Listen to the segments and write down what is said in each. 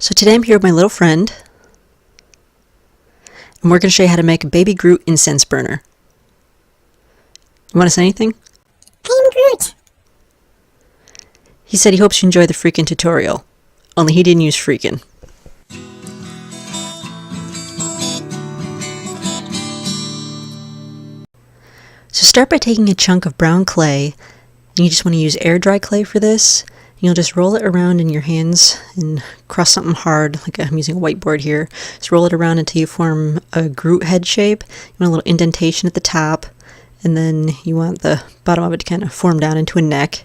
So today I'm here with my little friend, and we're going to show you how to make a Baby Groot incense burner. You want to say anything? I'm Groot. He said he hopes you enjoy the freaking tutorial, only he didn't use freaking. So start by taking a chunk of brown clay, and you just want to use air dry clay for this. You'll just roll it around in your hands and cross something hard, like I'm using a whiteboard here. Just roll it around until you form a Groot head shape. You want a little indentation at the top, and then you want the bottom of it to kind of form down into a neck.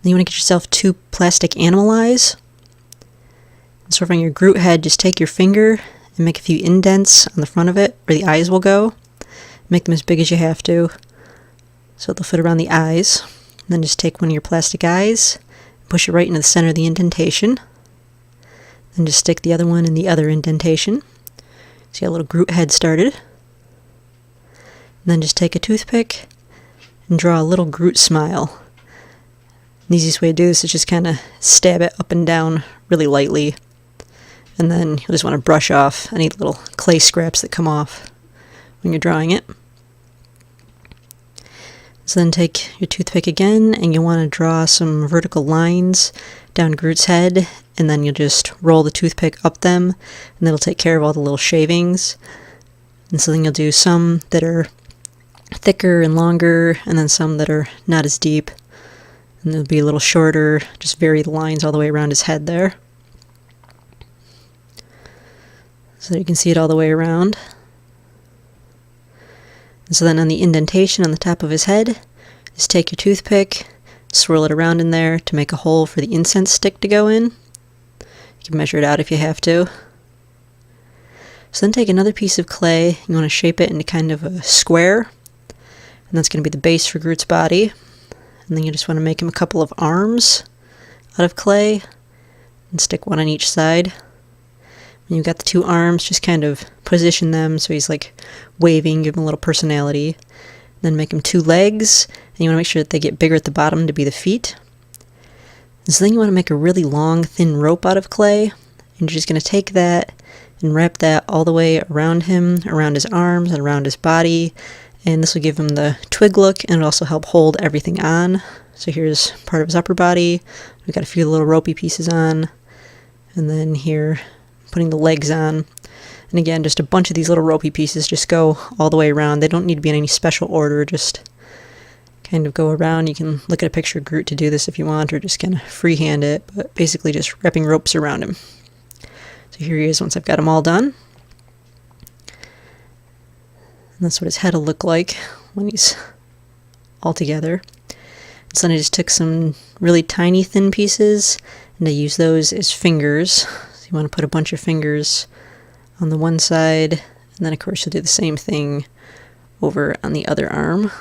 Then you want to get yourself 2 plastic animal eyes. And so on your Groot head, just take your finger and make a few indents on the front of it, where the eyes will go. Make them as big as you have to, so they'll fit around the eyes. And then just take one of your plastic eyes, push it right into the center of the indentation. Then just stick the other one in the other indentation. So you got a little Groot head started. And then just take a toothpick and draw a little Groot smile. The easiest way to do this is just kind of stab it up and down really lightly. And then you'll just want to brush off any little clay scraps that come off when you're drawing it. So then take your toothpick again, and you want to draw some vertical lines down Groot's head, and then you'll just roll the toothpick up them, and that'll take care of all the little shavings. And so then you'll do some that are thicker and longer, and then some that are not as deep, and they'll be a little shorter. Just vary the lines all the way around his head there, so that you can see it all the way around. And so then on the indentation on the top of his head, just take your toothpick, swirl it around in there to make a hole for the incense stick to go in. You can measure it out if you have to. So then take another piece of clay, you want to shape it into kind of a square, and that's going to be the base for Groot's body. And then you just want to make him a couple of arms out of clay, and stick one on each side. When you've got the 2 arms, just kind of position them so he's like waving, give him a little personality. Then make him 2 legs, and you want to make sure that they get bigger at the bottom to be the feet. And so then you want to make a really long, thin rope out of clay, and you're just going to take that and wrap that all the way around him, around his arms, and around his body. And this will give him the twig look, and it'll also help hold everything on. So here's part of his upper body. We've got a few little ropey pieces on, and then here, putting the legs on. And again, just a bunch of these little ropey pieces just go all the way around. They don't need to be in any special order, just kind of go around. You can look at a picture of Groot to do this if you want, or just kind of freehand it, but basically just wrapping ropes around him. So here he is once I've got him all done. And that's what his head will look like when he's all together. So then I just took some really tiny thin pieces, and I use those as fingers. You want to put a bunch of fingers on the one side, and then of course you'll do the same thing over on the other arm.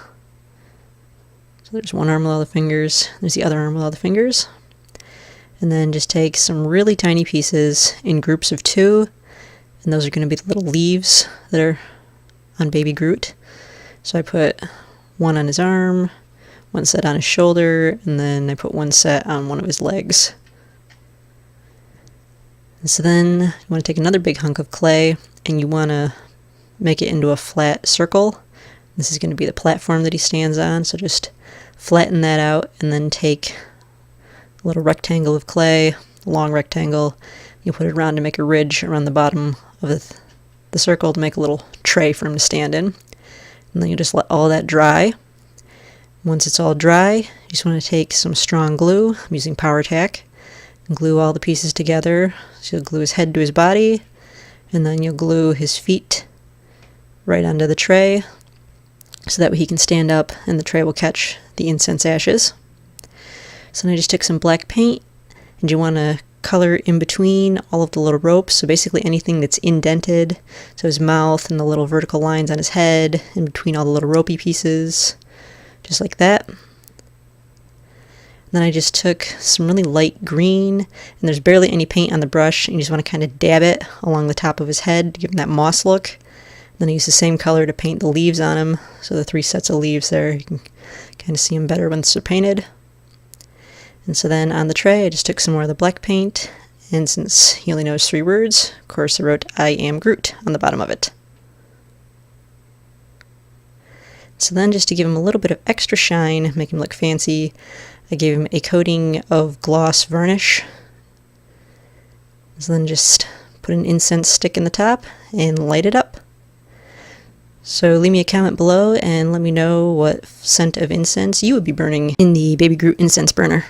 So there's one arm with all the fingers, there's the other arm with all the fingers. And then just take some really tiny pieces in groups of 2, and those are going to be the little leaves that are on Baby Groot. So I put one on his arm, one set on his shoulder, and then I put one set on one of his legs. And so then you want to take another big hunk of clay, and you want to make it into a flat circle. This is going to be the platform that he stands on, so just flatten that out, and then take a little rectangle of clay, a long rectangle. You put it around to make a ridge around the bottom of the circle to make a little tray for him to stand in. And then you just let all that dry. Once it's all dry, you just want to take some strong glue. I'm using Power Tack. Glue all the pieces together. So you'll glue his head to his body, and then you'll glue his feet right onto the tray, so that way he can stand up and the tray will catch the incense ashes. So then I just took some black paint, and you want to color in between all of the little ropes, so basically anything that's indented, so his mouth and the little vertical lines on his head, in between all the little ropey pieces, just like that. Then I just took some really light green, and there's barely any paint on the brush, and you just want to kind of dab it along the top of his head to give him that moss look. Then I use the same color to paint the leaves on him, so the 3 sets of leaves there, you can kind of see them better once they're painted. And so then on the tray I just took some more of the black paint And since he only knows 3 words, of course I wrote "I am Groot" on the bottom of it. So then, just to give him a little bit of extra shine, make him look fancy, I gave him a coating of gloss varnish. So then just put an incense stick in the top and light it up. So leave me a comment below and let me know what scent of incense you would be burning in the Baby Groot incense burner.